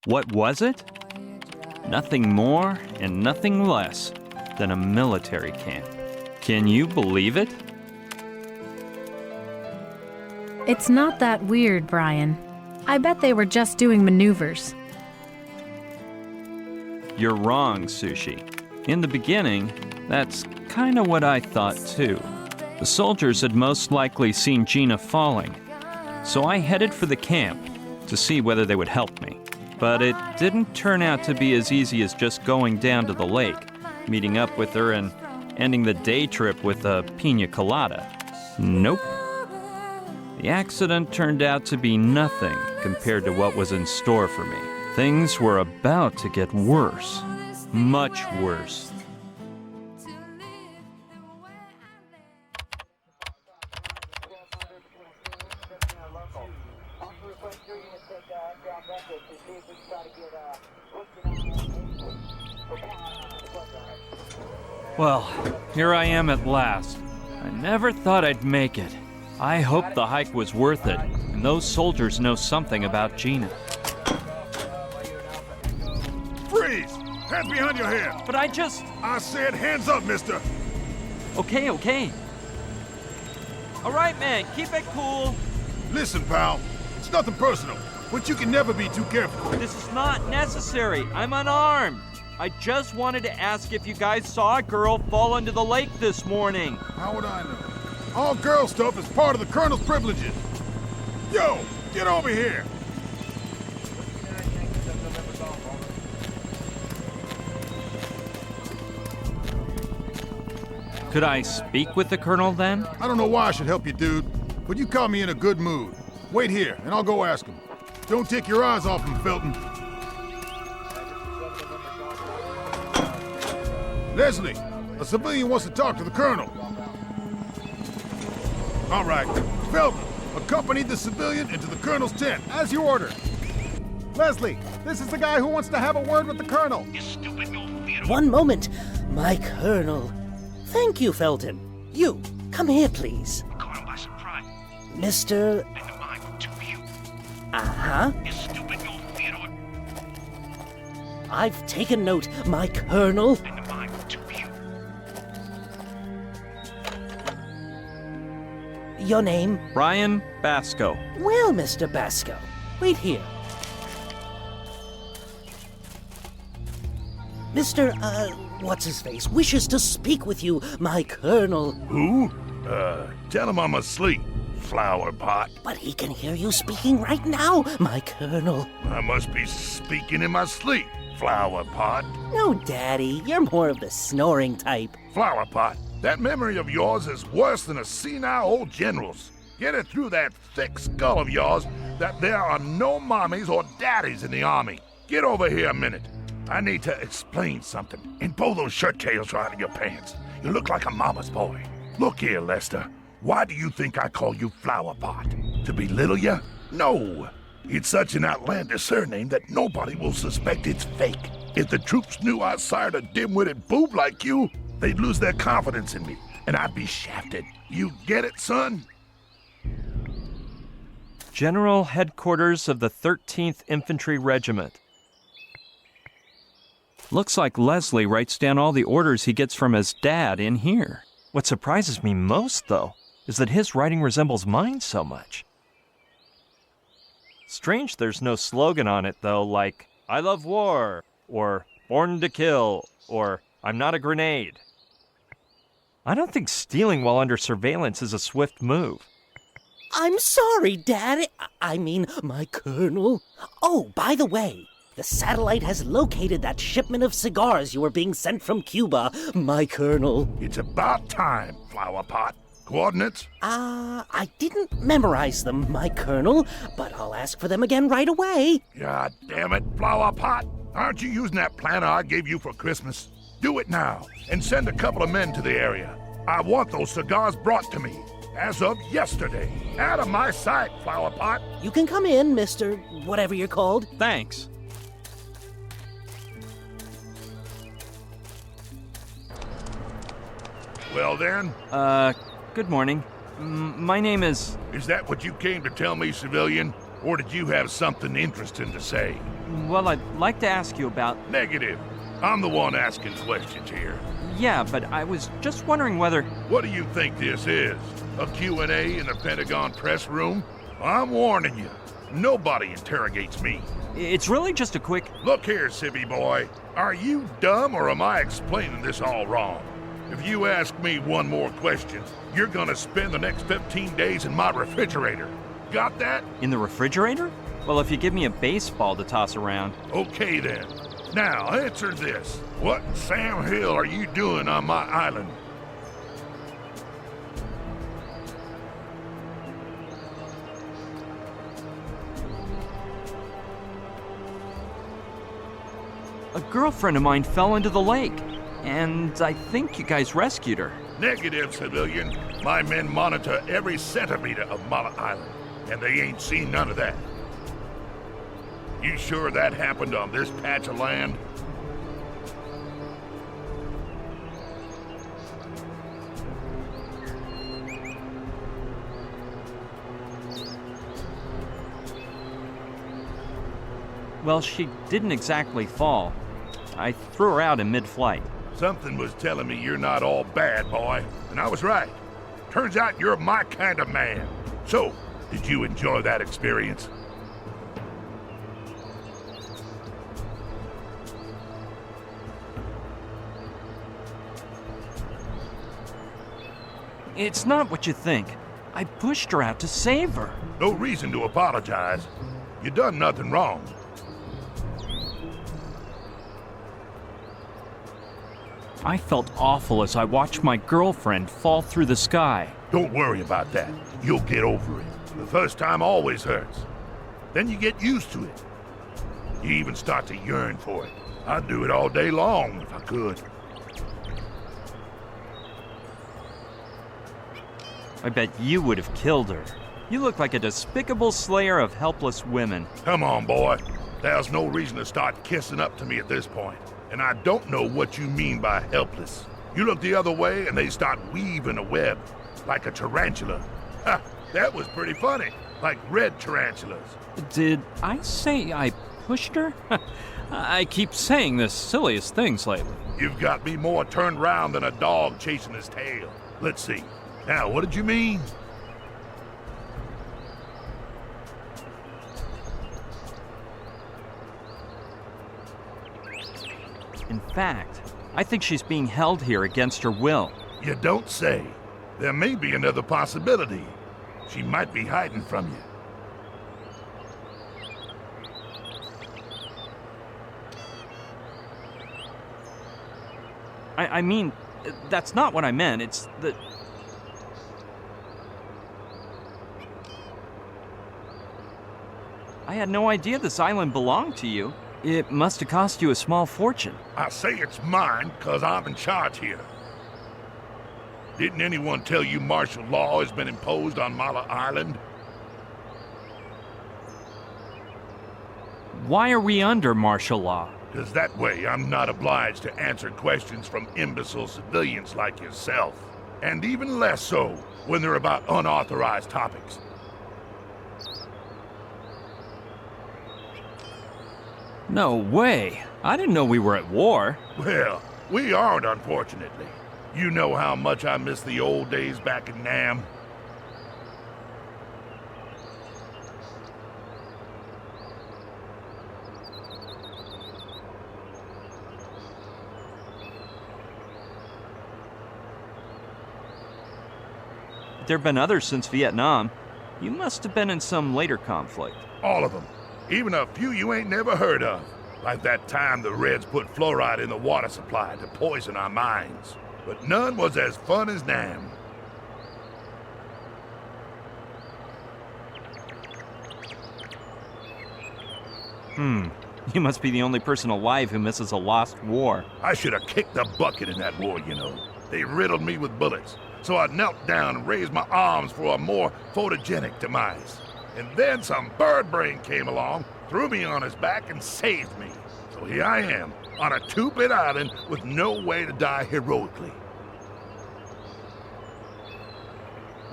What was it? Nothing more and nothing less than a military camp. Can you believe it? It's not that weird, Brian. I bet they were just doing maneuvers. You're wrong, Sushi. In the beginning, that's kind of what I thought too. The soldiers had most likely seen Gina falling, so I headed for the camp to see whether they would help me. But it didn't turn out to be as easy as just going down to the lake, meeting up with her and ending the day trip with a piña colada. Nope. The accident turned out to be nothing compared to what was in store for me. Things were about to get worse. Much worse. Well, here I am at last. I never thought I'd make it. I hoped the hike was worth it, and those soldiers know something about Gina. Freeze! Hands behind your head! But I said hands up, mister! Okay. All right, man, keep it cool. Listen, pal, it's nothing personal, but you can never be too careful. This is not necessary. I'm unarmed. I just wanted to ask if you guys saw a girl fall into the lake this morning. How would I know? All girl stuff is part of the Colonel's privileges. Yo, get over here! Could I speak with the Colonel then? I don't know why I should help you, dude, but you caught me in a good mood. Wait here, and I'll go ask him. Don't take your eyes off him, Felton. Leslie, a civilian wants to talk to the Colonel. All right, Felton, accompany the civilian into the Colonel's tent. As you order. Leslie, this is the guy who wants to have a word with the Colonel. One moment, my Colonel. Thank you, Felton. You, come here, please. Caught him by surprise. Mr. And the mind to you. Uh-huh. You stupid old Theodore. I've taken note, my Colonel. And the mind to you. Your name? Brian Basco. Well, Mr. Basco, wait here. Mr. What's-his-face wishes to speak with you, my Colonel. Who? Tell him I'm asleep, flower pot. But he can hear you speaking right now, my Colonel. I must be speaking in my sleep, flower pot. No, Daddy, you're more of the snoring type. Flower pot, that memory of yours is worse than a senile old general's. Get it through that thick skull of yours that there are no mommies or daddies in the army. Get over here a minute. I need to explain something. And pull those shirt tails right out of your pants. You look like a mama's boy. Look here, Lester. Why do you think I call you Flower Pot? To belittle you? No. It's such an outlandish surname that nobody will suspect it's fake. If the troops knew I sired a dim-witted boob like you, they'd lose their confidence in me, and I'd be shafted. You get it, son? General Headquarters of the 13th Infantry Regiment. Looks like Leslie writes down all the orders he gets from his dad in here. What surprises me most, though, is that his writing resembles mine so much. Strange there's no slogan on it, though, like, I love war, or Born to kill, or I'm not a grenade. I don't think stealing while under surveillance is a swift move. I'm sorry, Dad. I mean, my Colonel. Oh, by the way, the satellite has located that shipment of cigars you were being sent from Cuba, my Colonel. It's about time, Flower Pot. Coordinates? I didn't memorize them, my Colonel, but I'll ask for them again right away. God damn it, Flower Pot. Aren't you using that planner I gave you for Christmas? Do it now, and send a couple of men to the area. I want those cigars brought to me, as of yesterday. Out of my sight, Flower Pot. You can come in, Mr. whatever you're called. Thanks. Well then? Good morning. My name is... Is that what you came to tell me, civilian? Or did you have something interesting to say? Well, I'd like to ask you about... Negative. I'm the one asking questions here. Yeah, but I was just wondering whether... What do you think this is? A Q&A in the Pentagon press room? I'm warning you. Nobody interrogates me. It's really just a quick... Look here, civvy boy. Are you dumb or am I explaining this all wrong? If you ask me one more question, you're gonna spend the next 15 days in my refrigerator. Got that? In the refrigerator? Well, if you give me a baseball to toss around... Okay then. Now, answer this. What in Sam Hill are you doing on my island? A girlfriend of mine fell into the lake, and I think you guys rescued her. Negative, civilian. My men monitor every centimeter of Mala Island, and they ain't seen none of that. You sure that happened on this patch of land? Well, she didn't exactly fall. I threw her out in mid-flight. Something was telling me you're not all bad, boy, and I was right. Turns out you're my kind of man. So, did you enjoy that experience? It's not what you think. I pushed her out to save her. No reason to apologize. You done nothing wrong. I felt awful as I watched my girlfriend fall through the sky. Don't worry about that. You'll get over it. The first time always hurts. Then you get used to it. You even start to yearn for it. I'd do it all day long if I could. I bet you would have killed her. You look like a despicable slayer of helpless women. Come on, boy. There's no reason to start kissing up to me at this point. And I don't know what you mean by helpless. You look the other way and they start weaving a web, like a tarantula. Ha! That was pretty funny, like red tarantulas. Did I say I pushed her? I keep saying the silliest things lately. You've got me more turned round than a dog chasing his tail. Let's see. Now, what did you mean? In fact, I think she's being held here against her will. You don't say. There may be another possibility. She might be hiding from you. I mean, that's not what I meant. It's that... I had no idea this island belonged to you. It must have cost you a small fortune. I say it's mine because I'm in charge here. Didn't anyone tell you martial law has been imposed on Mala Island? Why are we under martial law? Because that way I'm not obliged to answer questions from imbecile civilians like yourself. And even less so when they're about unauthorized topics. No way. I didn't know we were at war. Well, we aren't, unfortunately. You know how much I miss the old days back in Nam. There have been others since Vietnam. You must have been in some later conflict. All of them. Even a few you ain't never heard of. Like that time the Reds put fluoride in the water supply to poison our minds. But none was as fun as Nam. You must be the only person alive who misses a lost war. I should have kicked the bucket in that war, you know. They riddled me with bullets. So I knelt down and raised my arms for a more photogenic demise. And then some bird brain came along, threw me on his back, and saved me. So here I am, on a two-bit island with no way to die heroically.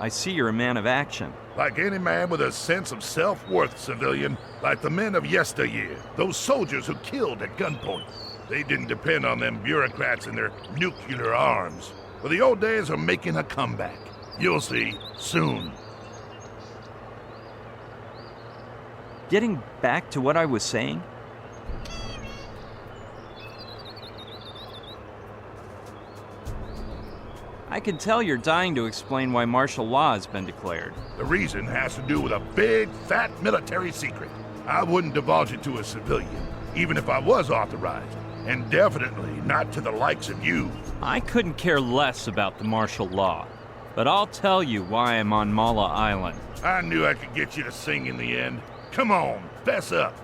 I see you're a man of action. Like any man with a sense of self-worth, civilian, like the men of yesteryear, those soldiers who killed at gunpoint. They didn't depend on them bureaucrats and their nuclear arms. But the old days are making a comeback. You'll see, soon. Getting back to what I was saying, I can tell you're dying to explain why martial law has been declared. The reason has to do with a big, fat military secret. I wouldn't divulge it to a civilian, even if I was authorized, and definitely not to the likes of you. I couldn't care less about the martial law, but I'll tell you why I'm on Mala Island. I knew I could get you to sing in the end. Come on, fess up.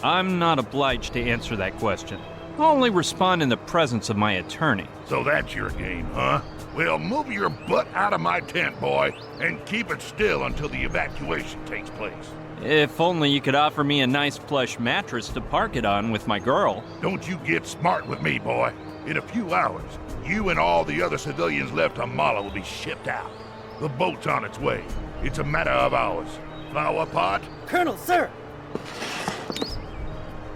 I'm not obliged to answer that question. I'll only respond in the presence of my attorney. So that's your game, huh? Well, move your butt out of my tent, boy, and keep it still until the evacuation takes place. If only you could offer me a nice plush mattress to park it on with my girl. Don't you get smart with me, boy. In a few hours, you and all the other civilians left on Mala will be shipped out. The boat's on its way. It's a matter of hours. Flower pot? Colonel, sir!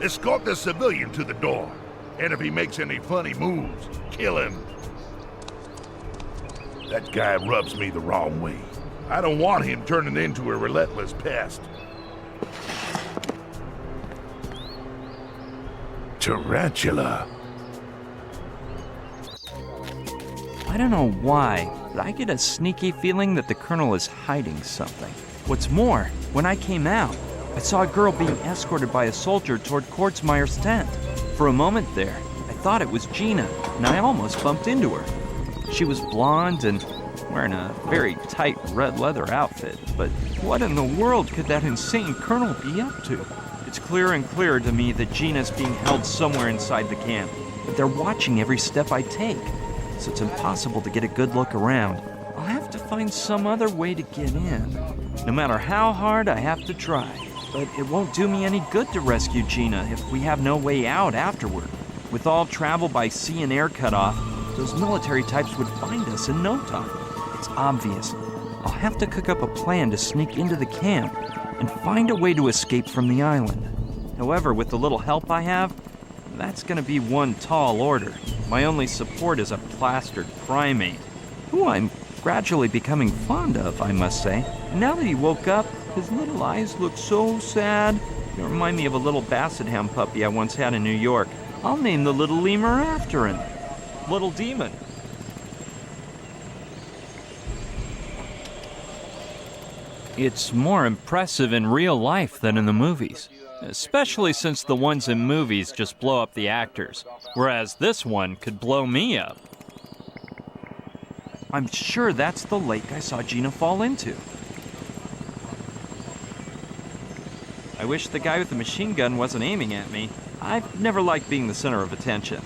Escort the civilian to the door. And if he makes any funny moves, kill him. That guy rubs me the wrong way. I don't want him turning into a relentless pest. Tarantula. I don't know why, but I get a sneaky feeling that the Colonel is hiding something. What's more, when I came out, I saw a girl being escorted by a soldier toward Kortzmeyer's tent. For a moment there, I thought it was Gina, and I almost bumped into her. She was blonde and wearing a very tight red leather outfit, but what in the world could that insane colonel be up to? It's clearer and clearer to me that Gina's being held somewhere inside the camp, but they're watching every step I take, so it's impossible to get a good look around. I'll have to find some other way to get in, no matter how hard I have to try. But it won't do me any good to rescue Gina if we have no way out afterward. With all travel by sea and air cut off, those military types would find us in no time. It's obvious. I'll have to cook up a plan to sneak into the camp and find a way to escape from the island. However, with the little help I have, that's gonna be one tall order. My only support is a plastered primate, who I'm gradually becoming fond of, I must say. And now that he woke up, his little eyes look so sad. They remind me of a little basset hound puppy I once had in New York. I'll name the little lemur after him. Little Demon. It's more impressive in real life than in the movies, especially since the ones in movies just blow up the actors, whereas this one could blow me up. I'm sure that's the lake I saw Gina fall into. I wish the guy with the machine gun wasn't aiming at me. I've never liked being the center of attention.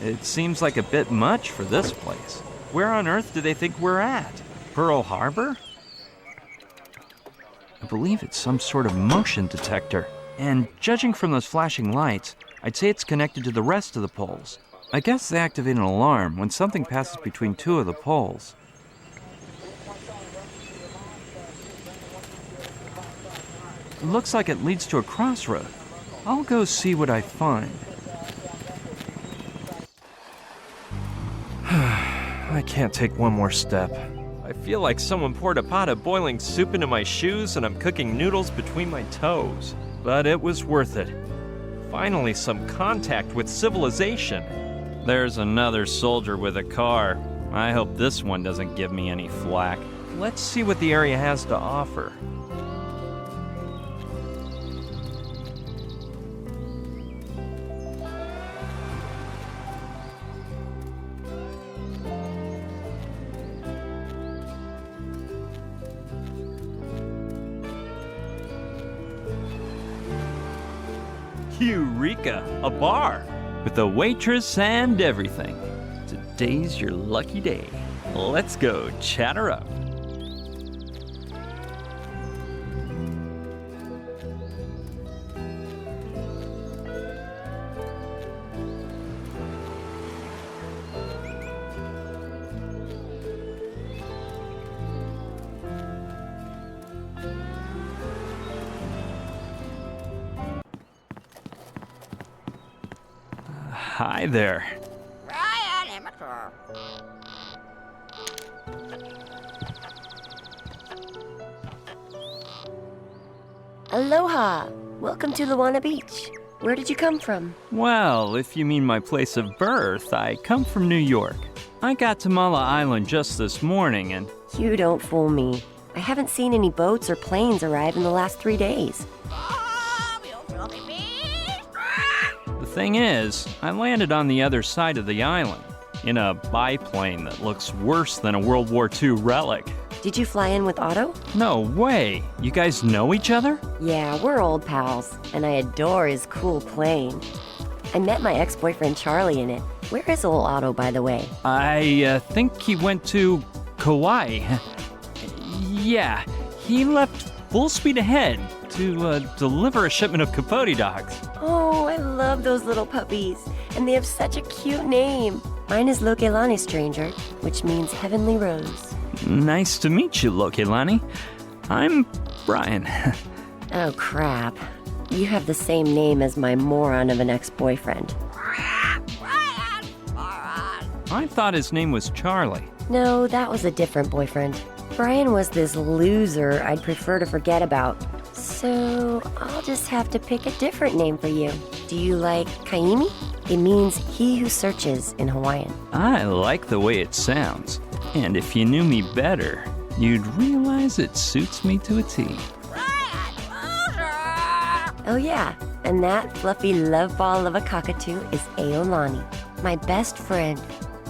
It seems like a bit much for this place. Where on earth do they think we're at? Pearl Harbor? I believe it's some sort of motion detector. And judging from those flashing lights, I'd say it's connected to the rest of the poles. I guess they activate an alarm when something passes between two of the poles. It looks like it leads to a crossroad. I'll go see what I find. I can't take one more step. I feel like someone poured a pot of boiling soup into my shoes and I'm cooking noodles between my toes. But it was worth it. Finally, some contact with civilization. There's another soldier with a car. I hope this one doesn't give me any flack. Let's see what the area has to offer. Eureka! A bar! With a waitress and everything. Today's your lucky day. Let's go chatter up. Hi there. Aloha! Welcome to Luana Beach. Where did you come from? Well, if you mean my place of birth, I come from New York. I got to Mala Island just this morning and... You don't fool me. I haven't seen any boats or planes arrive in the last 3 days. The thing is, I landed on the other side of the island, in a biplane that looks worse than a World War II relic. Did you fly in with Otto? No way! You guys know each other? Yeah, we're old pals, and I adore his cool plane. I met my ex-boyfriend Charlie in it. Where is old Otto, by the way? I think he went to Kauai. Yeah, he left full speed ahead to deliver a shipment of Capote dogs. Oh, I love those little puppies, and they have such a cute name. Mine is Lokelani Stranger, which means Heavenly Rose. Nice to meet you, Lokelani. I'm Brian. Oh, crap. You have the same name as my moron of an ex-boyfriend. I thought his name was Charlie. No, that was a different boyfriend. Brian was this loser I'd prefer to forget about. So I'll just have to pick a different name for you. Do you like Kaimi? It means he who searches in Hawaiian. I like the way it sounds. And if you knew me better, you'd realize it suits me to a T. Oh yeah, and that fluffy love ball of a cockatoo is Aolani, my best friend,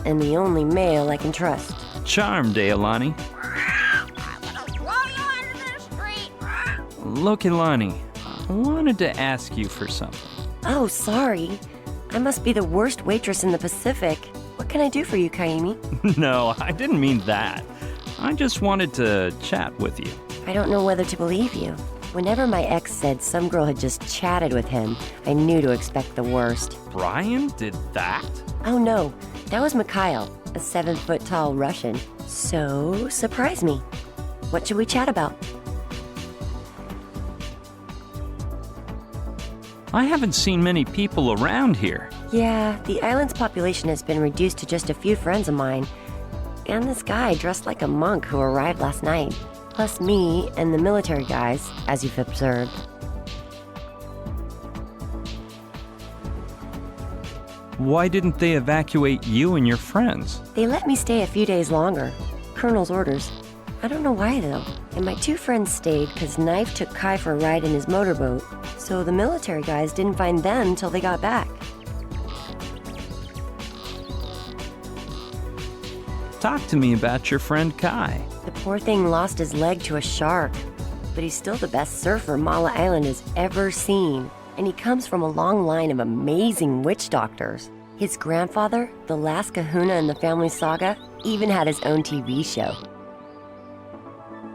and the only male I can trust. Charmed, Aolani. Lokelani, I wanted to ask you for something. Oh, sorry. I must be the worst waitress in the Pacific. What can I do for you, Kaimi? No, I didn't mean that. I just wanted to chat with you. I don't know whether to believe you. Whenever my ex said some girl had just chatted with him, I knew to expect the worst. Brian did that? Oh no, that was Mikhail, a 7-foot-tall Russian. So, surprise me. What should we chat about? I haven't seen many people around here. Yeah, the island's population has been reduced to just a few friends of mine. And this guy dressed like a monk who arrived last night. Plus me and the military guys, as you've observed. Why didn't they evacuate you and your friends? They let me stay a few days longer. Colonel's orders. I don't know why, though. And my 2 friends stayed because Knife took Kai for a ride in his motorboat. So the military guys didn't find them until they got back. Talk to me about your friend Kai. The poor thing lost his leg to a shark. But he's still the best surfer Mala Island has ever seen. And he comes from a long line of amazing witch doctors. His grandfather, the last kahuna in the family saga, even had his own TV show.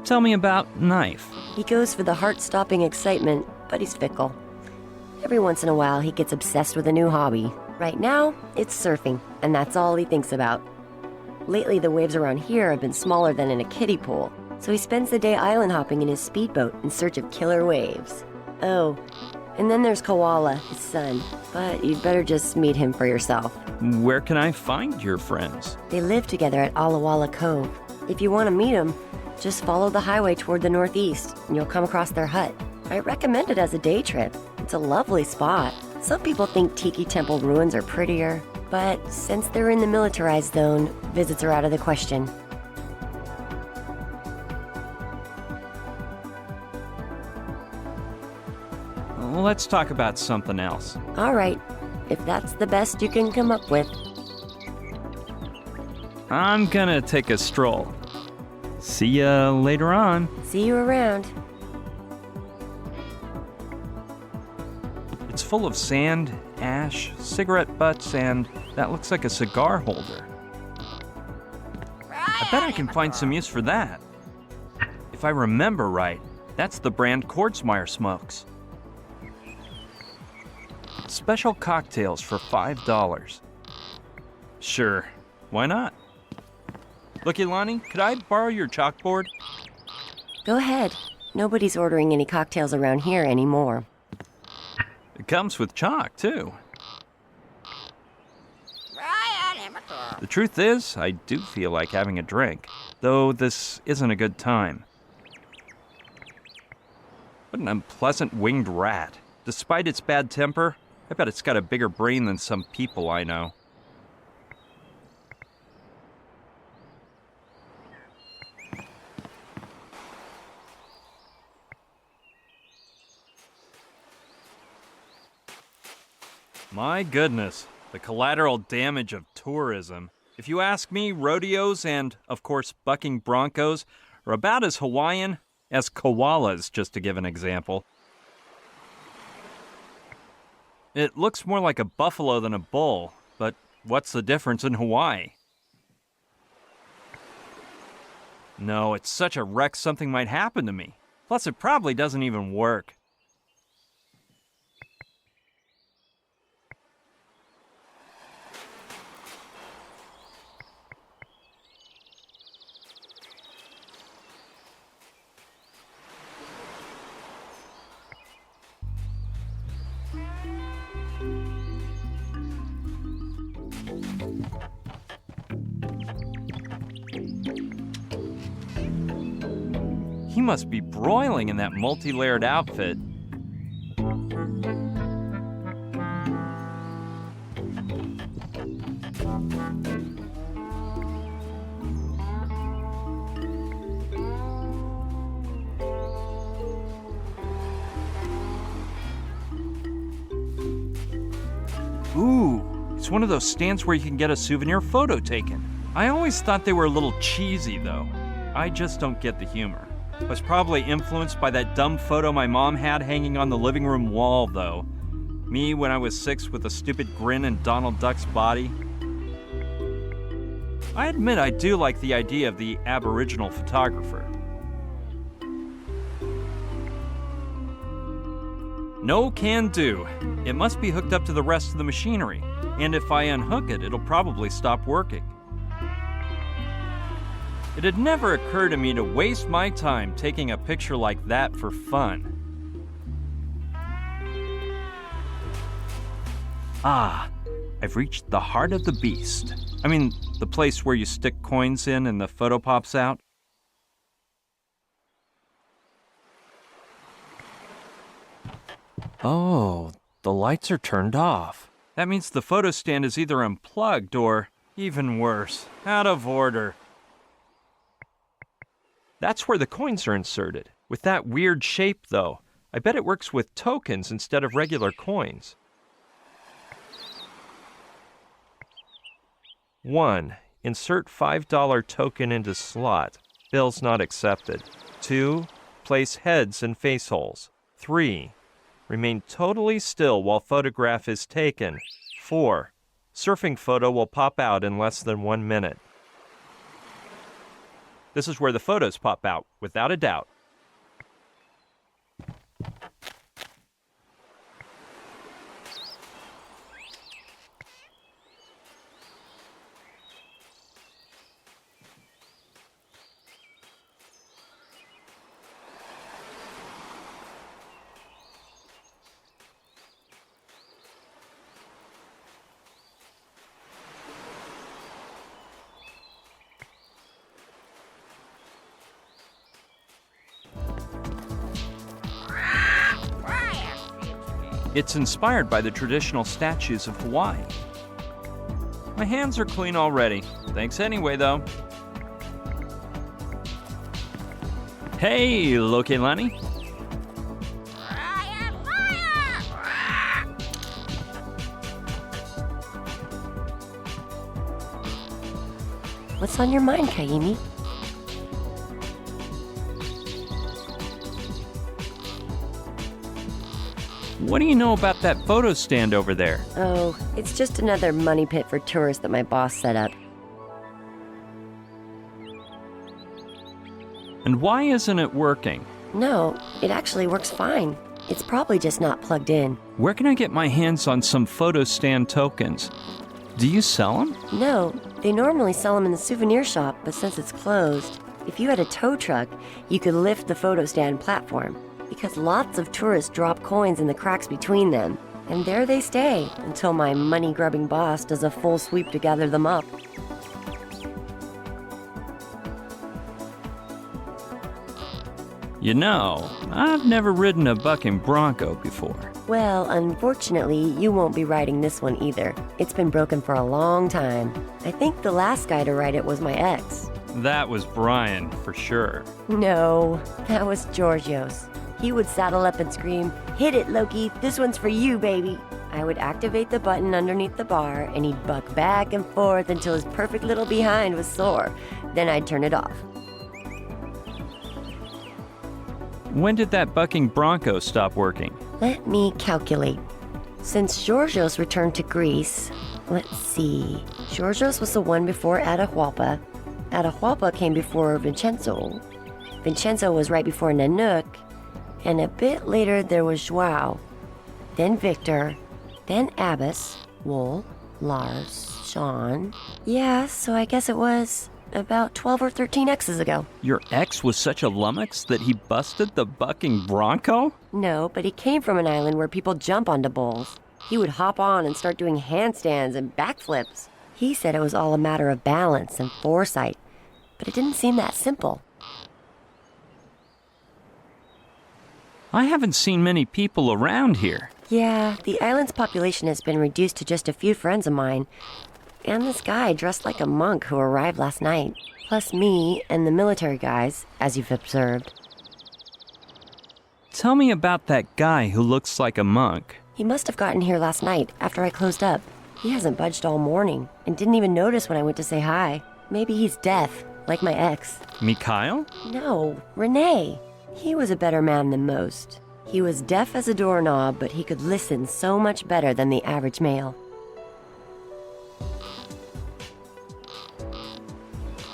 Tell me about Knife. He goes for the heart-stopping excitement, but he's fickle. Every once in a while, he gets obsessed with a new hobby. Right now, it's surfing, and that's all he thinks about. Lately, the waves around here have been smaller than in a kiddie pool, so he spends the day island hopping in his speedboat in search of killer waves. Oh, and then there's Koala, his son, but you'd better just meet him for yourself. Where can I find your friends? They live together at Alawala Cove. If you want to meet them, just follow the highway toward the northeast, and you'll come across their hut. I recommend it as a day trip. It's a lovely spot. Some people think Tiki Temple ruins are prettier, but since they're in the militarized zone, visits are out of the question. Let's talk about something else. All right, if that's the best you can come up with. I'm gonna take a stroll. See ya later on. See you around. It's full of sand, ash, cigarette butts, and that looks like a cigar holder. I bet I can find some use for that. If I remember right, that's the brand Kordsmeyer smokes. Special cocktails for $5. Sure, why not? Look, Ilani, could I borrow your chalkboard? Go ahead. Nobody's ordering any cocktails around here anymore. It comes with chalk, too. The truth is, I do feel like having a drink, though this isn't a good time. What an unpleasant winged rat. Despite its bad temper, I bet it's got a bigger brain than some people I know. My goodness, the collateral damage of tourism. If you ask me, rodeos and, of course, bucking broncos are about as Hawaiian as koalas, just to give an example. It looks more like a buffalo than a bull, but what's the difference in Hawaii? No, it's such a wreck something might happen to me. Plus, it probably doesn't even work. He must be broiling in that multi-layered outfit. Ooh, it's one of those stands where you can get a souvenir photo taken. I always thought they were a little cheesy, though. I just don't get the humor. I was probably influenced by that dumb photo my mom had hanging on the living room wall, though. Me when I was 6 with a stupid grin in Donald Duck's body. I admit I do like the idea of the Aboriginal photographer. No can do. It must be hooked up to the rest of the machinery, and if I unhook it, it'll probably stop working. It had never occurred to me to waste my time taking a picture like that for fun. Ah, I've reached the heart of the beast. I mean, the place where you stick coins in and the photo pops out. Oh, the lights are turned off. That means the photo stand is either unplugged or, even worse, out of order. That's where the coins are inserted. With that weird shape, though, I bet it works with tokens instead of regular coins. 1. Insert $5 token into slot. Bills not accepted. 2. Place heads in face holes. 3. Remain totally still while photograph is taken. 4. Surfing photo will pop out in less than 1 minute. This is where the photos pop out, without a doubt. It's inspired by the traditional statues of Hawaii. My hands are clean already. Thanks anyway, though. Hey, Lokelani. What's on your mind, Kaimi? What do you know about that photo stand over there? Oh, it's just another money pit for tourists that my boss set up. And why isn't it working? No, it actually works fine. It's probably just not plugged in. Where can I get my hands on some photo stand tokens? Do you sell them? No, they normally sell them in the souvenir shop, but since it's closed, if you had a tow truck, you could lift the photo stand platform. Because lots of tourists drop coins in the cracks between them. And there they stay until my money-grubbing boss does a full sweep to gather them up. You know, I've never ridden a bucking bronco before. Well, unfortunately, you won't be riding this one either. It's been broken for a long time. I think the last guy to ride it was my ex. That was Brian, for sure. No, that was Georgios. He would saddle up and scream, "Hit it, Loki, this one's for you, baby." I would activate the button underneath the bar, and he'd buck back and forth until his perfect little behind was sore. Then I'd turn it off. When did that bucking bronco stop working? Let me calculate. Since Georgios returned to Greece, let's see. Georgios was the one before Atahualpa. Atahualpa came before Vincenzo. Vincenzo was right before Nanook. And a bit later there was Joao. Then Victor. Then Abbas, Wool, Lars, Sean. Yeah, so I guess it was about 12 or 13 X's ago. Your ex was such a lummox that he busted the bucking bronco? No, but he came from an island where people jump onto bulls. He would hop on and start doing handstands and backflips. He said it was all a matter of balance and foresight, but it didn't seem that simple. I haven't seen many people around here. Yeah, the island's population has been reduced to just a few friends of mine. And this guy dressed like a monk who arrived last night. Plus me and the military guys, as you've observed. Tell me about that guy who looks like a monk. He must have gotten here last night after I closed up. He hasn't budged all morning and didn't even notice when I went to say hi. Maybe he's deaf, like my ex. Mikhail? No, Renee. He was a better man than most. He was deaf as a doorknob, but he could listen so much better than the average male.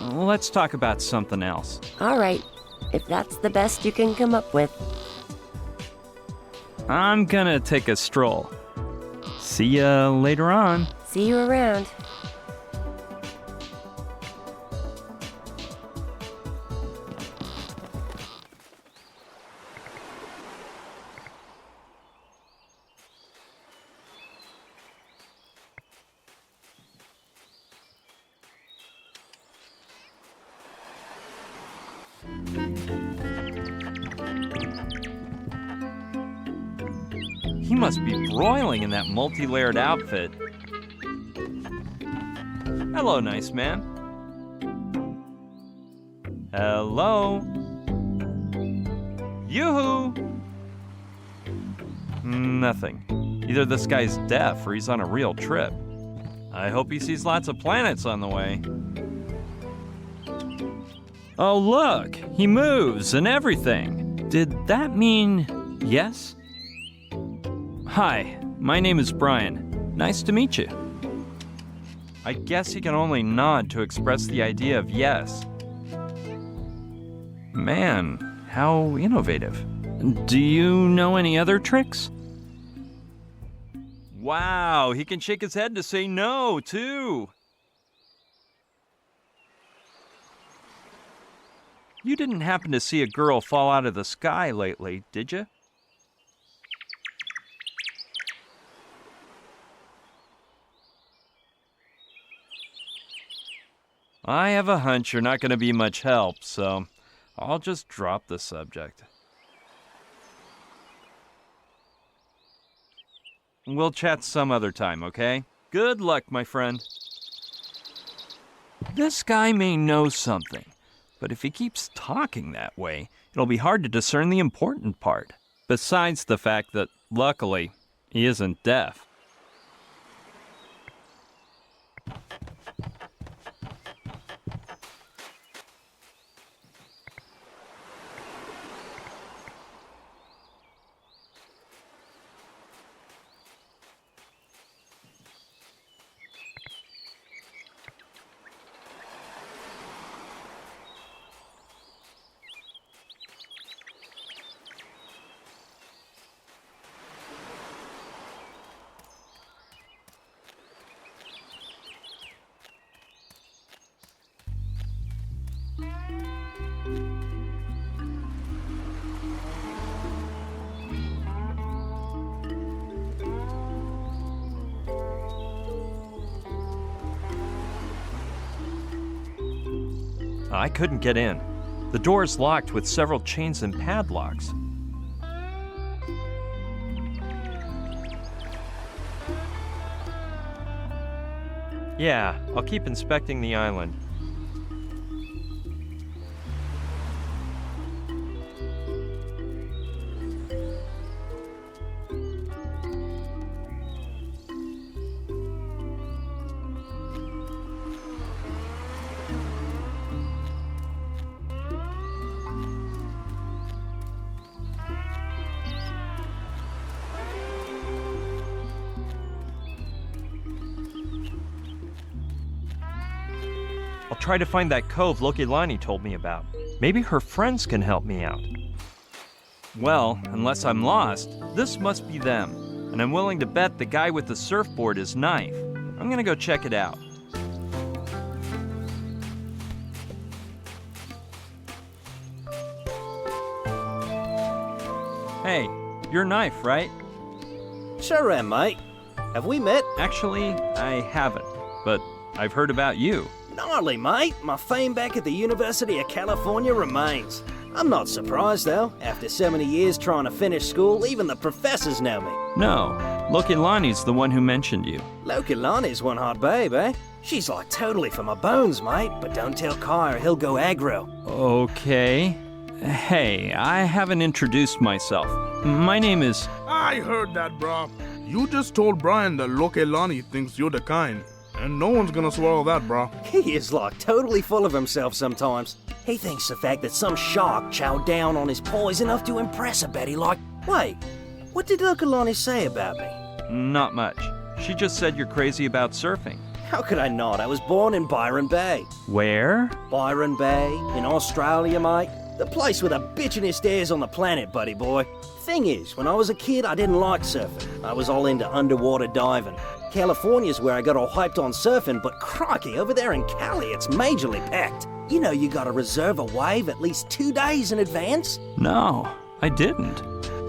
Let's talk about something else. All right, if that's the best you can come up with. I'm gonna take a stroll. See ya later on. See you around. He must be broiling in that multi-layered outfit. Hello, nice man. Hello? Yoo-hoo! Nothing. Either this guy's deaf or he's on a real trip. I hope he sees lots of planets on the way. Oh, look! He moves and everything. Did that mean yes? Hi, my name is Brian. Nice to meet you. I guess he can only nod to express the idea of yes. Man, how innovative. Do you know any other tricks? Wow, he can shake his head to say no, too. You didn't happen to see a girl fall out of the sky lately, did you? I have a hunch you're not going to be much help, so I'll just drop the subject. We'll chat some other time, okay? Good luck, my friend. This guy may know something, but if he keeps talking that way, it'll be hard to discern the important part. Besides the fact that, luckily, he isn't deaf. I couldn't get in. The door is locked with several chains and padlocks. Yeah, I'll keep inspecting the island. I'll try to find that cove Lokilani told me about. Maybe her friends can help me out. Well, unless I'm lost, this must be them. And I'm willing to bet the guy with the surfboard is Knife. I'm gonna go check it out. Hey, you're Knife, right? Sure am, mate. Have we met? Actually, I haven't, but I've heard about you. Gnarly, mate. My fame back at the University of California remains. I'm not surprised, though. After so many years trying to finish school, even the professors know me. No, Lokilani's the one who mentioned you. Lokilani's one hot babe, eh? She's like totally for my bones, mate. But don't tell Kai or he'll go aggro. Okay. Hey, I haven't introduced myself. My name is... I heard that, bro. You just told Brian that Lokilani thinks you're the kind. And no one's gonna swallow that, bro. He is like totally full of himself sometimes. He thinks the fact that some shark chowed down on his paw is enough to impress a Betty like, wait, what did Lokilani say about me? Not much. She just said you're crazy about surfing. How could I not? I was born in Byron Bay. Where? Byron Bay, in Australia, mate. The place with the bitchinest airs on the planet, buddy boy. Thing is, when I was a kid, I didn't like surfing. I was all into underwater diving. California's where I got all hyped on surfing, but crikey, over there in Cali, it's majorly packed. You know you gotta reserve a wave at least 2 days in advance? No, I didn't.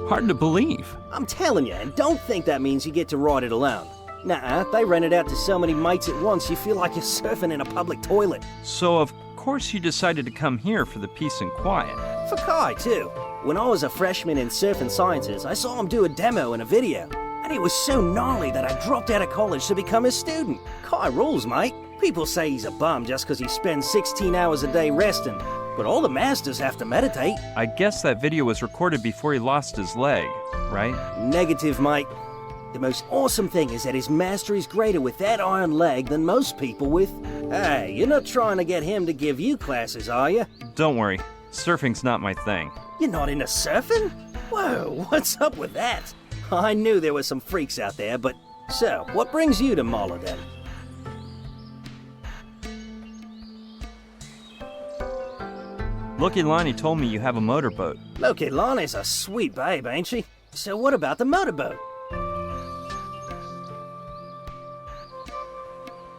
Hard to believe. I'm telling you, and don't think that means you get to ride it alone. Nuh-uh, they rent it out to so many mates at once you feel like you're surfing in a public toilet. So of course you decided to come here for the peace and quiet. For Kai, too. When I was a freshman in Surfin' Sciences, I saw him do a demo in a video. And it was so gnarly that I dropped out of college to become his student. Kai rules, mate. People say he's a bum just because he spends 16 hours a day resting. But all the masters have to meditate. I guess that video was recorded before he lost his leg, right? Negative, mate. The most awesome thing is that his mastery is greater with that iron leg than most people with... Hey, you're not trying to get him to give you classes, are you? Don't worry. Surfing's not my thing. You're not into surfing? Whoa, what's up with that? I knew there were some freaks out there, but... So, what brings you to Mala, then? Lokilani told me you have a motorboat. Lokilani's a sweet babe, ain't she? So what about the motorboat?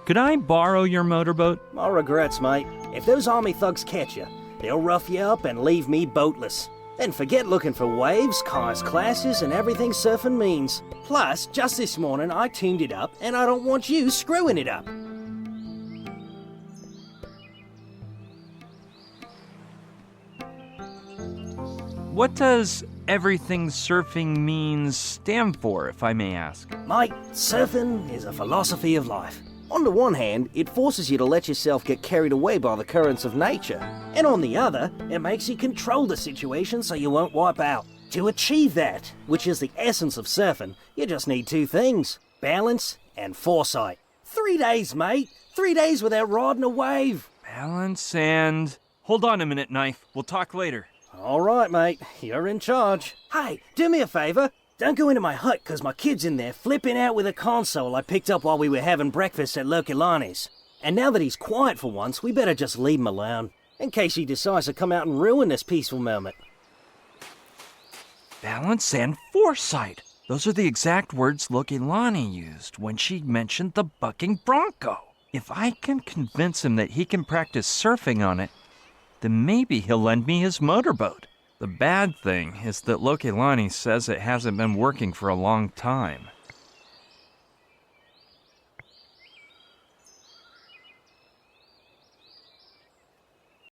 Could I borrow your motorboat? My regrets, mate. If those army thugs catch you, they'll rough you up and leave me boatless. Then forget looking for waves, cars, classes, and everything surfing means. Plus, just this morning I tuned it up, and I don't want you screwing it up. What does everything surfing means stand for, if I may ask? Mate, surfing is a philosophy of life. On the one hand, it forces you to let yourself get carried away by the currents of nature. And on the other, it makes you control the situation so you won't wipe out. To achieve that, which is the essence of surfing, you just need 2 things: balance and foresight. 3 days, mate. 3 days without riding a wave. Balance and... Hold on a minute, Knife. We'll talk later. All right, mate. You're in charge. Hey, do me a favor. Don't go into my hut, because my kid's in there flipping out with a console I picked up while we were having breakfast at Lokilani's. And now that he's quiet for once, we better just leave him alone, in case he decides to come out and ruin this peaceful moment. Balance and foresight. Those are the exact words Lokilani used when she mentioned the bucking bronco. If I can convince him that he can practice surfing on it, then maybe he'll lend me his motorboat. The bad thing is that Lokilani says it hasn't been working for a long time.